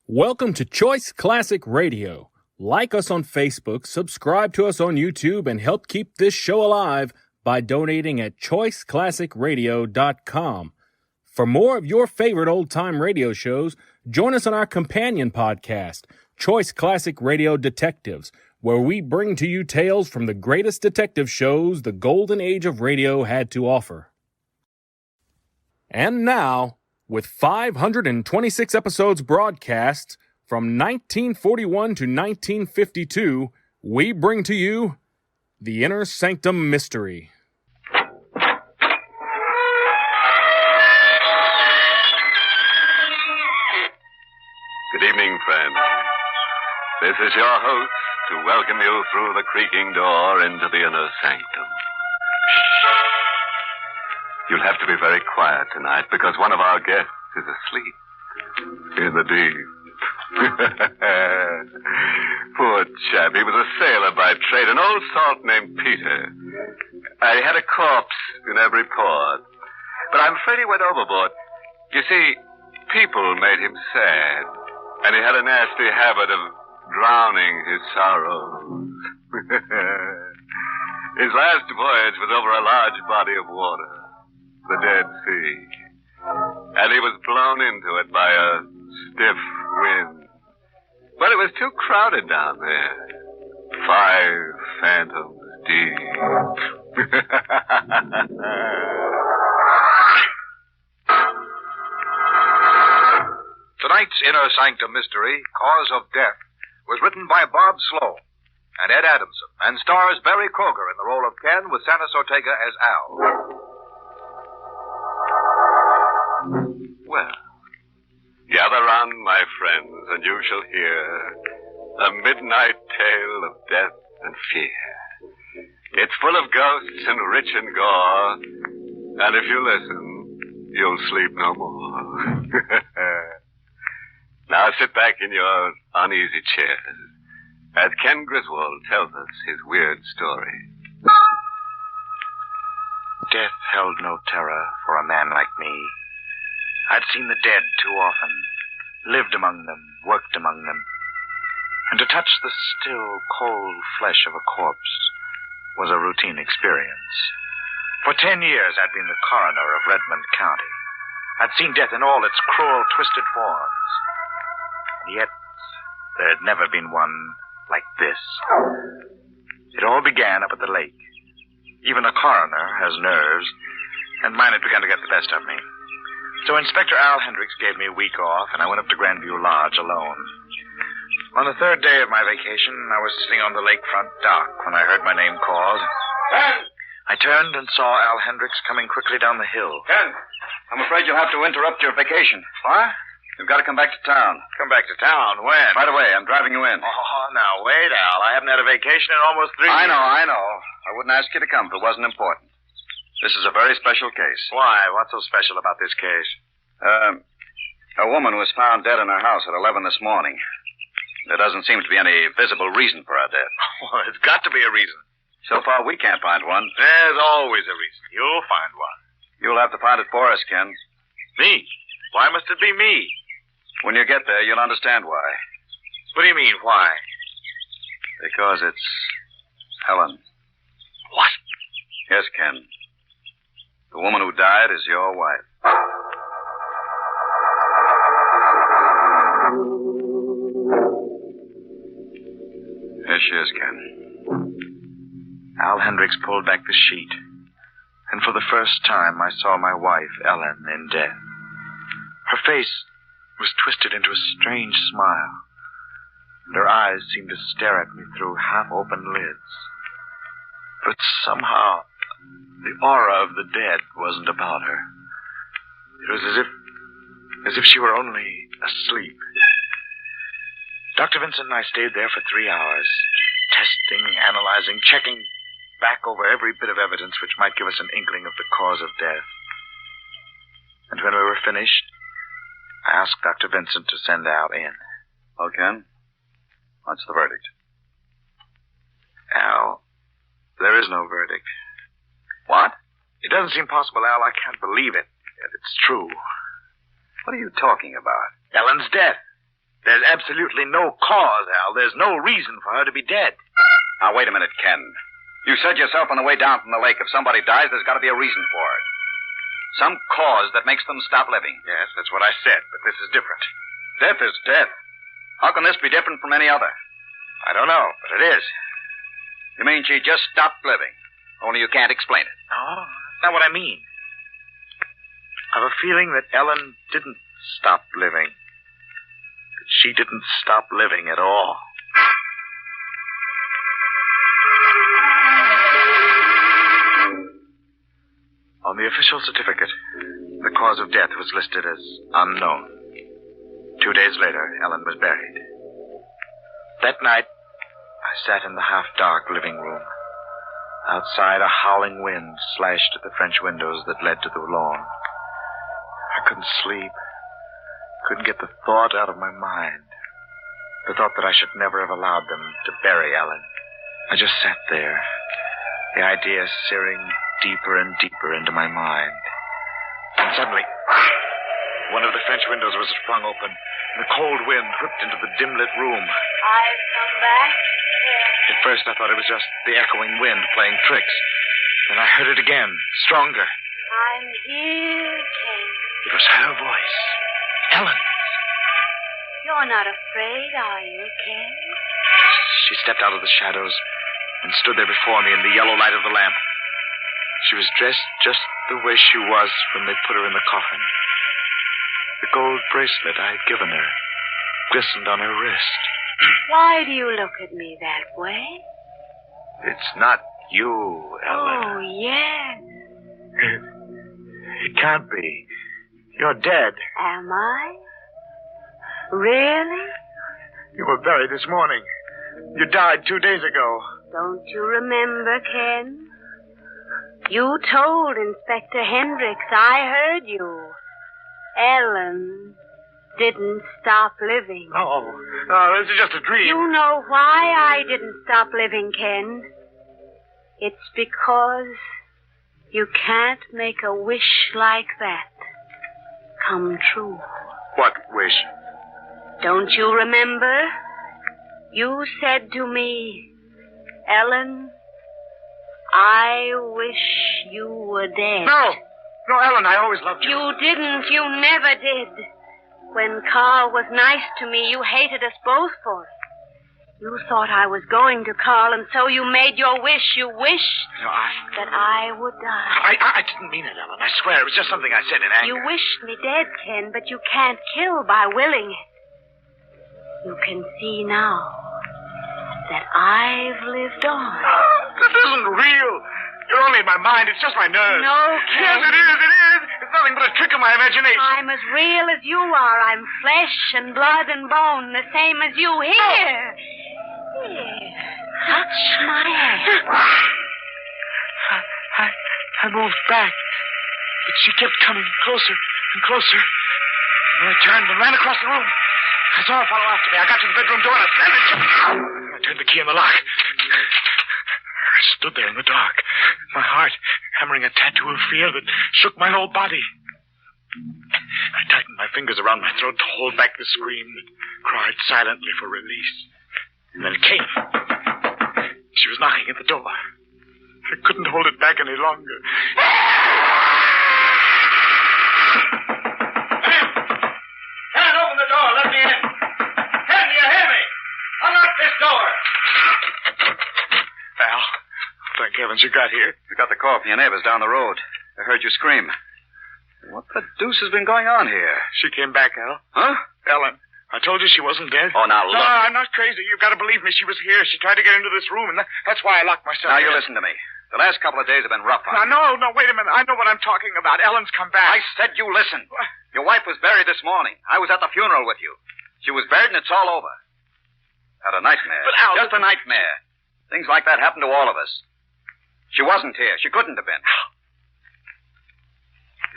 Welcome to Choice Classic Radio. Like us on Facebook, subscribe to us on YouTube, and help keep this show alive by donating at choiceclassicradio.com. For more of your favorite old-time radio shows, join us on our companion podcast, Choice Classic Radio Detectives, where we bring to you tales from the greatest detective shows the golden age of radio had to offer. And now, with 526 episodes broadcast from 1941 to 1952, we bring to you The Inner Sanctum Mystery. Good evening, friends. This is your host to welcome you through the creaking door into the inner sanctum. You'll have to be very quiet tonight because one of our guests is asleep in the deep. Poor chap. He was a sailor by trade, an old salt named Peter. He had a corpse in every port. But I'm afraid he went overboard. You see, people made him sad, and he had a nasty habit of drowning his sorrows. His last voyage was over a large body of water, the Dead Sea, and he was blown into it by a stiff wind. But it was too crowded down there. 5 fathoms deep. Tonight's Inner Sanctum Mystery, Cause of Death, was written by Bob Sloan and Ed Adamson, and stars Barry Kroger in the role of Ken with Santos Ortega as Al. Well, gather round, my friends, and you shall hear a midnight tale of death and fear. It's full of ghosts and rich in gore, and if you listen, you'll sleep no more. Now sit back in your uneasy chairs as Ken Griswold tells us his weird story. Death held no terror for a man like me. I'd seen the dead too often, lived among them, worked among them. And to touch the still, cold flesh of a corpse was a routine experience. For 10 years, I'd been the coroner of Redmond County. I'd seen death in all its cruel, twisted forms. And yet, there had never been one like this. It all began up at the lake. Even a coroner has nerves, and mine had begun to get the best of me. So Inspector Al Hendricks gave me a week off, and I went up to Grandview Lodge alone. On the 3rd day of my vacation, I was sitting on the lakefront dock when I heard my name called. Ken! I turned and saw Al Hendricks coming quickly down the hill. Ken, I'm afraid you'll have to interrupt your vacation. What? You've got to come back to town. Come back to town? When? Right away. I'm driving you in. Oh, now, wait, Al. I haven't had a vacation in almost 3 years. I know. I wouldn't ask you to come if it wasn't important. This is a very special case. Why? What's so special about this case? A woman was found dead in her house at 11 this morning. There doesn't seem to be any visible reason for her death. Well, it's got to be a reason. So far, we can't find one. There's always a reason. You'll find one. You'll have to find it for us, Ken. Me? Why must it be me? When you get there, you'll understand why. What do you mean, why? Because it's Helen. What? Yes, Ken. The woman who died is your wife. Here she is, Ken. Al Hendricks pulled back the sheet, and for the first time I saw my wife, Ellen, in death. Her face was twisted into a strange smile, and her eyes seemed to stare at me through half-open lids. But somehow, the aura of the dead wasn't about her. It was as if she were only asleep. Dr. Vincent and I stayed there for 3 hours, testing, analyzing, checking back over every bit of evidence which might give us an inkling of the cause of death. And when we were finished, I asked Dr. Vincent to send Al in. Well, Ken, what's the verdict? Al, there is no verdict. What? It doesn't seem possible, Al. I can't believe it. Yet it's true. What are you talking about? Ellen's death. There's absolutely no cause, Al. There's no reason for her to be dead. Now, wait a minute, Ken. You said yourself on the way down from the lake, if somebody dies, there's got to be a reason for it. Some cause that makes them stop living. Yes, that's what I said, but this is different. Death is death. How can this be different from any other? I don't know, but it is. You mean she just stopped living, only you can't explain it? No, that's not what I mean. I have a feeling that Ellen didn't stop living. That she didn't stop living at all. On the official certificate, the cause of death was listed as unknown. 2 days later, Ellen was buried. That night, I sat in the half-dark living room. Outside, a howling wind slashed at the French windows that led to the lawn. I couldn't sleep. Couldn't get the thought out of my mind. The thought that I should never have allowed them to bury Ellen. I just sat there, the idea searing deeper and deeper into my mind. And suddenly, one of the French windows was flung open, and the cold wind whipped into the dim-lit room. I've come back. At first, I thought it was just the echoing wind playing tricks. Then I heard it again, stronger. I'm here, Ken. It was her voice. Ellen. You're not afraid, are you, Ken? She stepped out of the shadows and stood there before me in the yellow light of the lamp. She was dressed just the way she was when they put her in the coffin. The gold bracelet I had given her glistened on her wrist. Why do you look at me that way? It's not you, Ellen. Oh, yes. It can't be. You're dead. Am I? Really? You were buried this morning. You died 2 days ago. Don't you remember, Ken? You told Inspector Hendricks. I heard you. Ellen didn't stop living. No, this is just a dream. You know why I didn't stop living, Ken? It's because you can't make a wish like that come true. What wish? Don't you remember? You said to me, Ellen, I wish you were dead. No, Ellen, I always loved you. You didn't. You never did. When Carl was nice to me, you hated us both for it. You thought I was going to Carl, and so you made your wish. You wished that I would die. I didn't mean it, Ellen. I swear it was just something I said in anger. You wished me dead, Ken, but you can't kill by willing it. You can see now that I've lived on. This isn't real. You're only in my mind. It's just my nerves. No, Ken. Yes, it is. It is. It's nothing but a trick of my imagination. I'm as real as you are. I'm flesh and blood and bone, the same as you. Here. Here. Touch my hand. I moved back, but she kept coming closer and closer. And then I turned and ran across the room. I saw her follow after me. I got to the bedroom door and I slammed it shut. I turned the key in the lock. I stood there in the dark, my heart hammering a tattoo of fear that shook my whole body. I tightened my fingers around my throat to hold back the scream that cried silently for release. And then it came. She was knocking at the door. I couldn't hold it back any longer. Ken, open the door. Let me in. Ken, do you hear me? Unlock this door. Al, thank heavens you got here. You got the call from your neighbors down the road. I heard you scream. What the deuce has been going on here? She came back, Al. Huh? Ellen, I told you she wasn't dead. Oh, now look. No, I'm not crazy. You've got to believe me. She was here. She tried to get into this room, and that's why I locked myself Now, in. you listen to me. The last couple of days have been rough on you. No, wait a minute. I know what I'm talking about. Ellen's come back. I said you listen. Your wife was buried this morning. I was at the funeral with you. She was buried and it's all over. Had a nightmare. But, Al... Just a nightmare. Things like that happen to all of us. She wasn't here. She couldn't have been.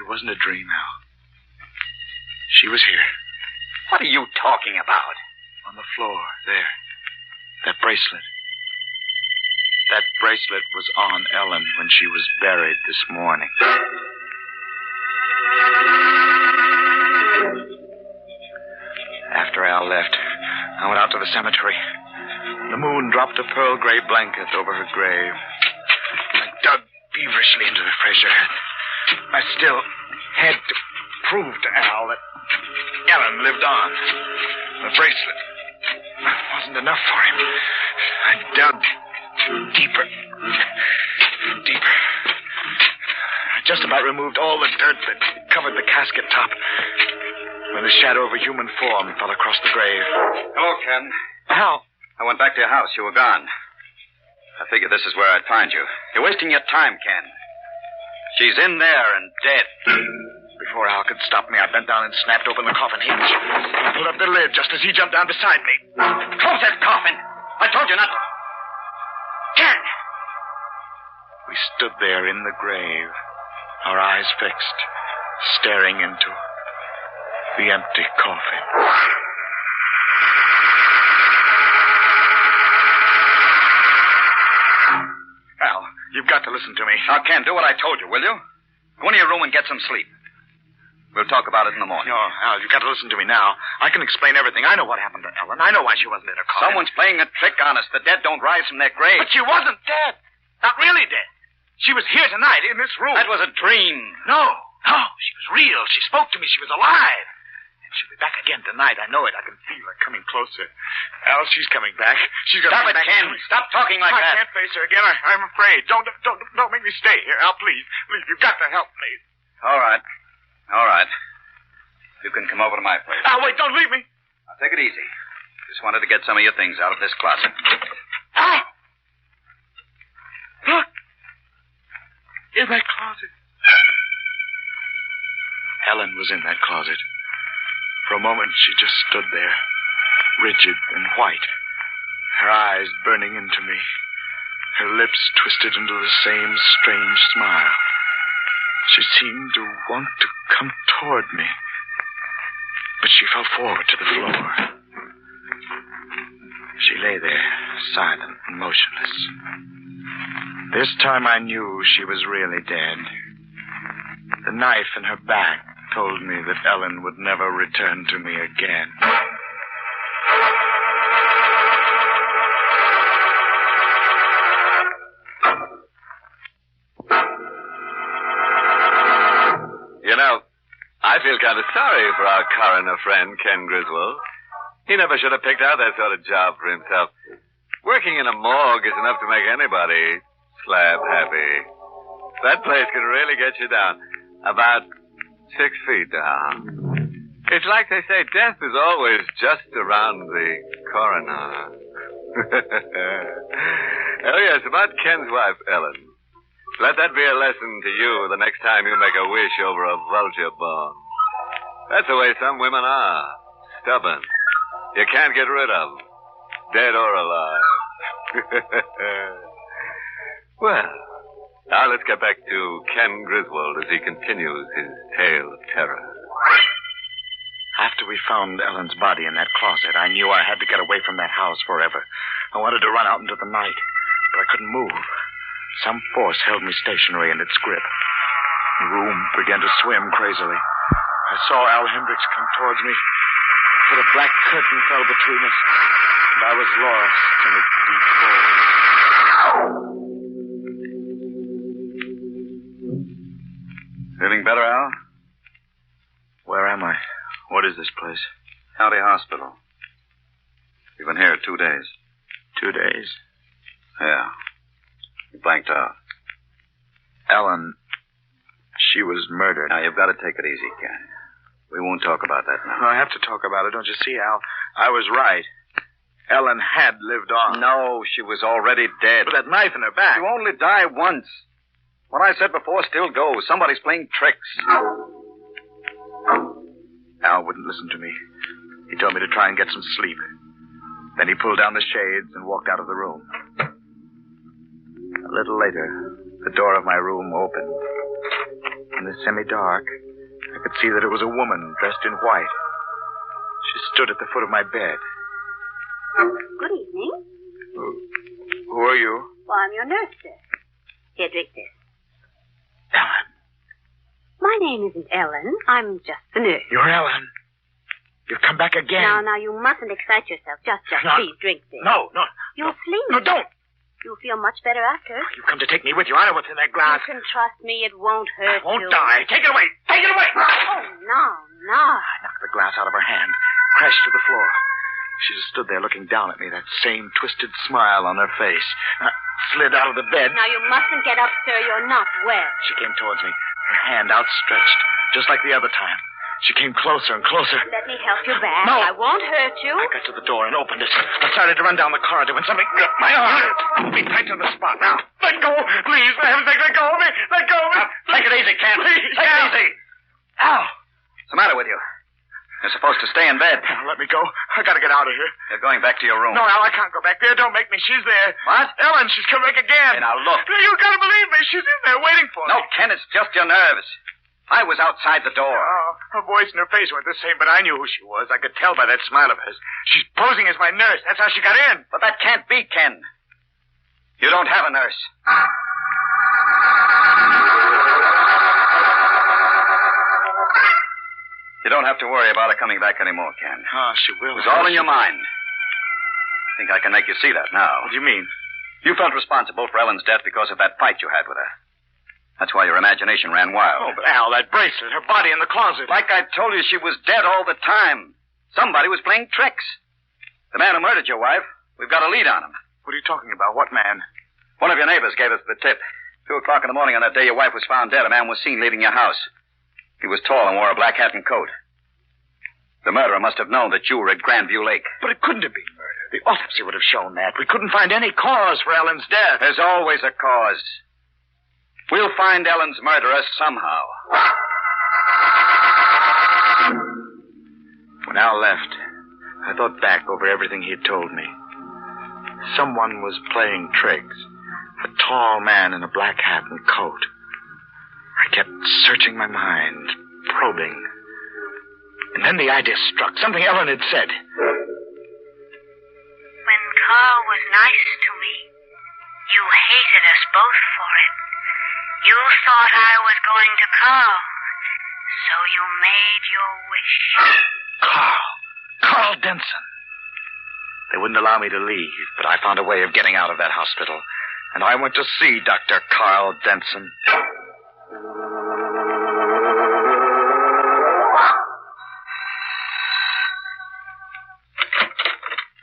It wasn't a dream, Al. She was here. What are you talking about? On the floor, there. That bracelet. That bracelet was on Ellen when she was buried this morning. After Al left, I went out to the cemetery. The moon dropped a pearl gray blanket over her grave. I dug feverishly into the fresh earth. I still had to prove to Al that Ellen lived on. The bracelet wasn't enough for him. I dug deeper. Deeper. I just about removed all the dirt that covered the casket top when the shadow of a human form fell across the grave. Hello, Ken. Al! I went back to your house. You were gone. I figured this is where I'd find you. You're wasting your time, Ken. She's in there and dead. Before Al could stop me, I bent down and snapped open the coffin hinge. I pulled up the lid just as he jumped down beside me. Close that coffin! I told you not to. Ken! We stood there in the grave, our eyes fixed, staring into the empty coffin. Al, you've got to listen to me. Now, Ken, do what I told you, will you? Go into your room and get some sleep. We'll talk about it in the morning. No, Al, you've got to listen to me now. I can explain everything. I know what happened to Ellen. I know why she wasn't in her coffin. Someone's playing a trick on us. The dead don't rise from their graves. But she wasn't dead. Not really dead. She was here tonight in this room. That was a dream. No, she was real. She spoke to me. She was alive. And she'll be back again tonight. I know it. I can feel her coming closer. Al, she's coming back. She's going to Stop it, Ken. Stop talking like that. I can't face her again. I'm afraid. Don't make me stay here. Al, please. Please, you've got to help me. All right. You can come over to my place. Al, wait, don't leave me. Now, take it easy. Just wanted to get some of your things out of this closet. Al! Look! In that closet. Ellen was in that closet. For a moment, she just stood there, rigid and white, her eyes burning into me, her lips twisted into the same strange smile. She seemed to want to come toward me, but she fell forward to the floor. She lay there, silent and motionless. This time I knew she was really dead. The knife in her back told me that Ellen would never return to me again. You know, I feel kind of sorry for our coroner friend, Ken Griswold. He never should have picked out that sort of job for himself. Working in a morgue is enough to make anybody slab happy. That place can really get you down. About 6 feet down. It's like they say, death is always just around the coroner. Oh, yes, about Ken's wife, Ellen. Let that be a lesson to you the next time you make a wish over a vulture bone. That's the way some women are. Stubborn. You can't get rid of. Dead or alive. Well, now let's get back to Ken Griswold as he continues his tale of terror. After we found Ellen's body in that closet, I knew I had to get away from that house forever. I wanted to run out into the night, but I couldn't move. Some force held me stationary in its grip. The room began to swim crazily. I saw Al Hendricks come towards me, but a black curtain fell between us, and I was lost in its deep folds. Feeling better, Al? Where am I? What is this place? County Hospital. You've been here 2 days. 2 days? Yeah. You blanked out. Ellen, she was murdered. Now, you've got to take it easy, Ken. We won't talk about that now. No, I have to talk about it. Don't you see, Al? I was right. Ellen had lived on. No, she was already dead. With that knife in her back. You only die once. What I said before still goes. Somebody's playing tricks. Al wouldn't listen to me. He told me to try and get some sleep. Then he pulled down the shades and walked out of the room. A little later, the door of my room opened. In the semi-dark, I could see that it was a woman dressed in white. She stood at the foot of my bed. Good evening. Who are you? Well, I'm your nurse, sir. Here, drink this. Ellen. My name isn't Ellen. I'm just the nurse. You're Ellen. You'll come back again. Now, you mustn't excite yourself. Just No. please drink this. No. You'll sleep. No, don't. You'll feel much better after. You come to take me with you. I know what's in that glass. You can trust me. It won't hurt I won't you. die. Take it away. Take it away. Oh, no. I knocked the glass out of her hand, crashed to the floor. She just stood there looking down at me, that same twisted smile on her face. I slid out of the bed. Now, you mustn't get up, sir. You're not well. She came towards me, her hand outstretched, just like the other time. She came closer and closer. Let me help you back. No. I won't hurt you. I got to the door and opened it. I started to run down the corridor when something gripped my arm. Pulled me tight to the spot. Now, let go. Please, for heaven's sake, let go of me. Let go of me. Take it easy, Ken. Please, Take it easy. Ow. What's the matter with you? You're supposed to stay in bed. Now, let me go. I gotta get out of here. You're going back to your room. No, Al, I can't go back there. Don't make me. She's there. What? Ellen, she's come back again. Hey, now, look. You gotta believe me. She's in there waiting for me. No, Ken, it's just your nerves. I was outside the door. Oh, her voice and her face weren't the same, but I knew who she was. I could tell by that smile of hers. She's posing as my nurse. That's how she got in. But that can't be, Ken. You don't have a nurse. You don't have to worry about her coming back anymore, Ken. Oh, she will. It was all in your mind. I think I can make you see that now. What do you mean? You felt responsible for Ellen's death because of that fight you had with her. That's why your imagination ran wild. Oh, but Al, that bracelet, her body in the closet. Like I told you, she was dead all the time. Somebody was playing tricks. The man who murdered your wife, we've got a lead on him. What are you talking about? What man? One of your neighbors gave us the tip. 2 o'clock in the morning on that day your wife was found dead, a man was seen leaving your house. He was tall and wore a black hat and coat. The murderer must have known that you were at Grandview Lake. But it couldn't have been murder. The autopsy would have shown that. We couldn't find any cause for Ellen's death. There's always a cause. We'll find Ellen's murderer somehow. When Al left, I thought back over everything he had told me. Someone was playing tricks. A tall man in a black hat and coat. I kept searching my mind, probing. And then the idea struck. Something Ellen had said. When Carl was nice to me, you hated us both for it. You thought I was going to Carl, so you made your wish. Carl Denson. They wouldn't allow me to leave, but I found a way of getting out of that hospital. And I went to see Dr. Carl Denson.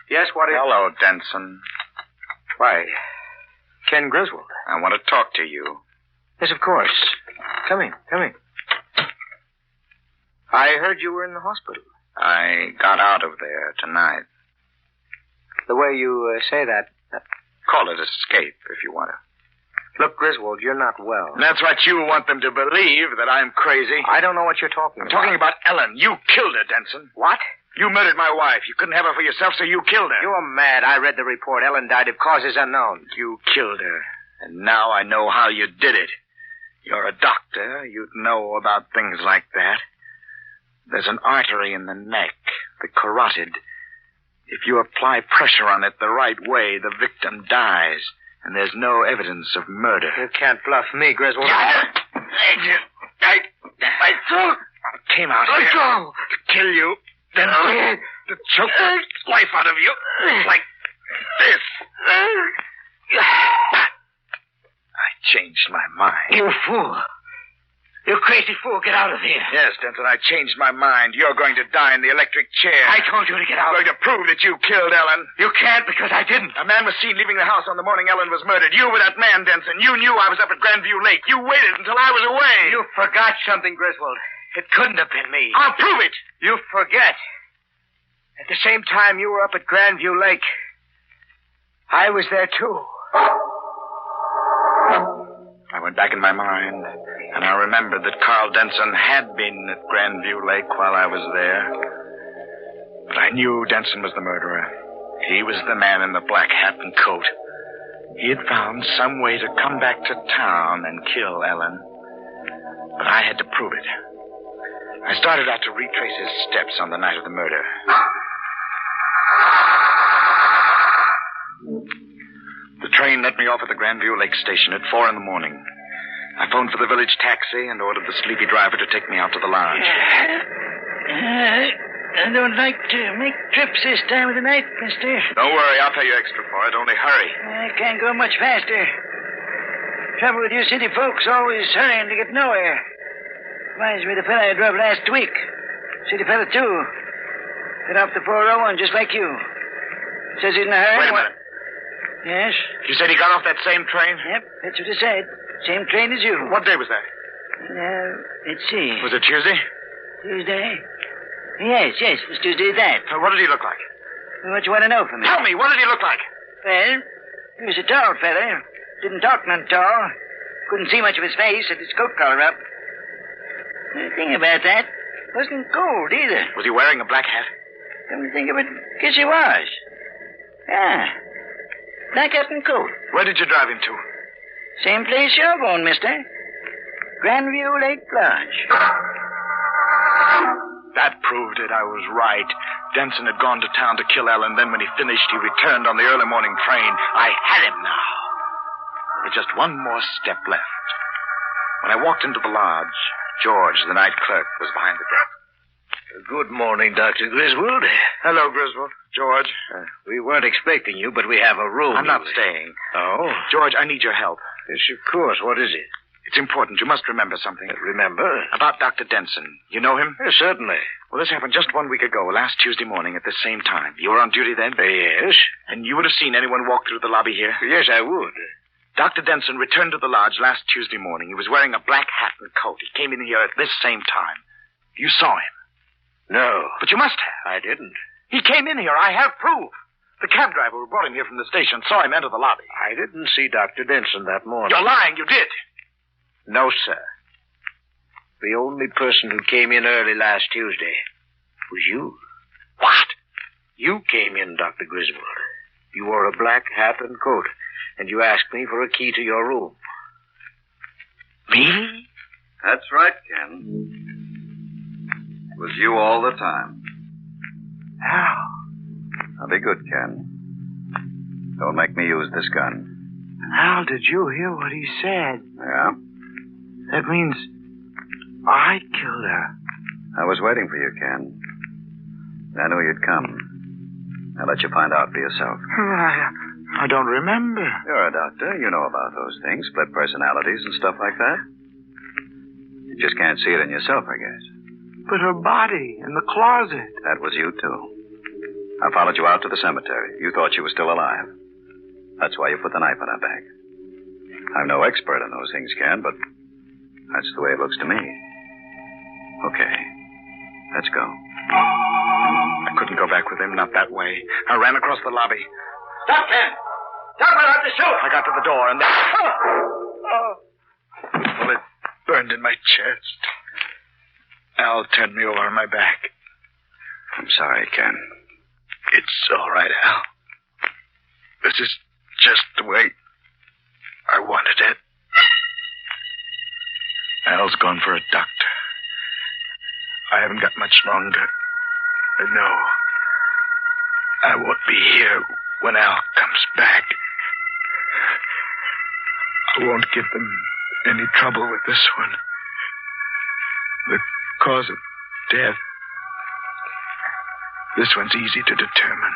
Yes, what is... Hello, Denson. Why, Ken Griswold. I want to talk to you. Yes, of course. Come in. I heard you were in the hospital. I got out of there tonight. The way you say that... Call it escape if you want to. Look, Griswold, you're not well. That's what you want them to believe, that I'm crazy. I don't know what you're talking I'm about. talking about Ellen. You killed her, Denson. What? You murdered my wife. You couldn't have her for yourself, so you killed her. You're mad. I read the report. Ellen died of causes unknown. You killed her. And now I know how you did it. You're a doctor. You'd know about things like that. There's an artery in the neck, the carotid. If you apply pressure on it the right way, the victim dies. And there's no evidence of murder. You can't bluff me, Griswold. I came out here to kill you. Then to choke the life out of you. Like this. I changed my mind. You fool. You crazy fool, get out of here. Yes, Denton, I changed my mind. You're going to die in the electric chair. I told you to get out. I'm going to prove that you killed Ellen. You can't because I didn't. A man was seen leaving the house on the morning Ellen was murdered. You were that man, Denson. You knew I was up at Grandview Lake. You waited until I was away. You forgot something, Griswold. It couldn't have been me. I'll prove it. You forget. At the same time you were up at Grandview Lake, I was there too. I went back in my mind, and I remembered that Carl Denson had been at Grandview Lake while I was there. But I knew Denson was the murderer. He was the man in the black hat and coat. He had found some way to come back to town and kill Ellen. But I had to prove it. I started out to retrace his steps on the night of the murder. The train let me off at the Grandview Lake station at 4 in the morning. I phoned for the village taxi and ordered the sleepy driver to take me out to the lounge. I don't like to make trips this time of the night, mister. Don't worry, I'll pay you extra for it. Only hurry. I can't go much faster. Trouble with you city folks always hurrying to get nowhere. Reminds me of the fella I drove last week. City fella, too. Got off the 401 just like you. Says he's in a hurry. Wait a minute. Yes? You said he got off that same train? Yep, that's what he said. Same train as you. What day was that? Let's see. Was it Tuesday? Tuesday? Yes, it was Tuesday that. What did he look like? What you want to know from me? Tell me, what did he look like? Well, he was a tall fella. Didn't talk none tall. Couldn't see much of his face, had his coat collar up. The thing about that, wasn't cold either. Was he wearing a black hat? Come to think of it, guess he was. Yeah. Black hat and coat. Where did you drive him to? Same place you're going, mister. Grandview Lake Lodge. That proved it. I was right. Denson had gone to town to kill Ellen. Then when he finished, he returned on the early morning train. I had him now. There was just one more step left. When I walked into the lodge, George, the night clerk, was behind the desk. Good morning, Dr. Griswold. Hello, Griswold. George. We weren't expecting you, but we have a room. I'm not staying. Oh? George, I need your help. Yes, of course. What is it? It's important. You must remember something. Remember? About Dr. Denson. You know him? Yes, certainly. Well, this happened just 1 week ago, last Tuesday morning at the same time. You were on duty then? Yes. And you would have seen anyone walk through the lobby here? Yes, I would. Dr. Denson returned to the lodge last Tuesday morning. He was wearing a black hat and coat. He came in here at this same time. You saw him. No. But you must have. I didn't. He came in here. I have proof. The cab driver who brought him here from the station saw him enter the lobby. I didn't see Dr. Denson that morning. You're lying. You did. No, sir. The only person who came in early last Tuesday was you. What? You came in, Dr. Griswold. You wore a black hat and coat, and you asked me for a key to your room. Me? That's right, Ken. It was you all the time. How? Now be good, Ken. Don't make me use this gun. Al, did you hear what he said? Yeah? That means I killed her. I was waiting for you, Ken. I knew you'd come. I'll let you find out for yourself. I don't remember. You're a doctor. You know about those things, split personalities and stuff like that. You just can't see it in yourself, I guess. But her body in the closet. That was you, too. I followed you out to the cemetery. You thought she was still alive. That's why you put the knife in her back. I'm no expert in those things, Ken, but that's the way it looks to me. Okay. Let's go. I couldn't go back with him, not that way. I ran across the lobby. Stop, Ken! Stop, I'll have to shoot! I got to the door, and then... A bullet burned in my chest. Al turned me over on my back. I'm sorry, Ken. It's all right, Al. This is just the way I wanted it. Al's gone for a doctor. I haven't got much longer. No. I won't be here when Al comes back. I won't give them any trouble with this one. The cause of death. This one's easy to determine.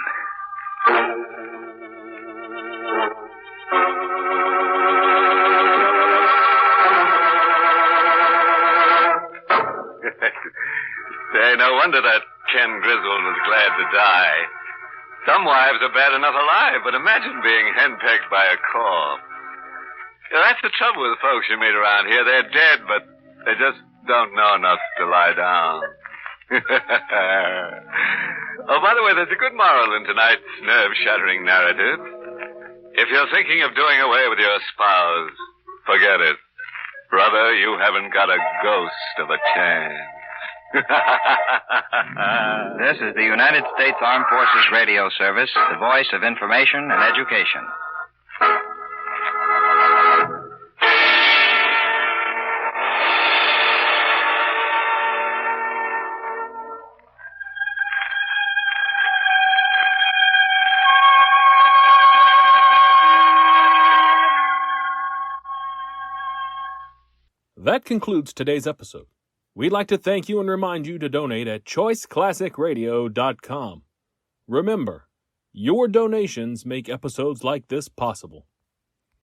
Say, no wonder that Ken Griswold was glad to die. Some wives are bad enough alive, but imagine being henpecked by a corpse. Yeah, that's the trouble with folks you meet around here. They're dead, but they just don't know enough to lie down. Oh, by the way, there's a good moral in tonight's nerve-shattering narrative. If you're thinking of doing away with your spouse, forget it. Brother, you haven't got a ghost of a chance. This is the United States Armed Forces Radio Service, the voice of information and education. That concludes today's episode. We'd like to thank you and remind you to donate at choiceclassicradio.com. Remember, your donations make episodes like this possible.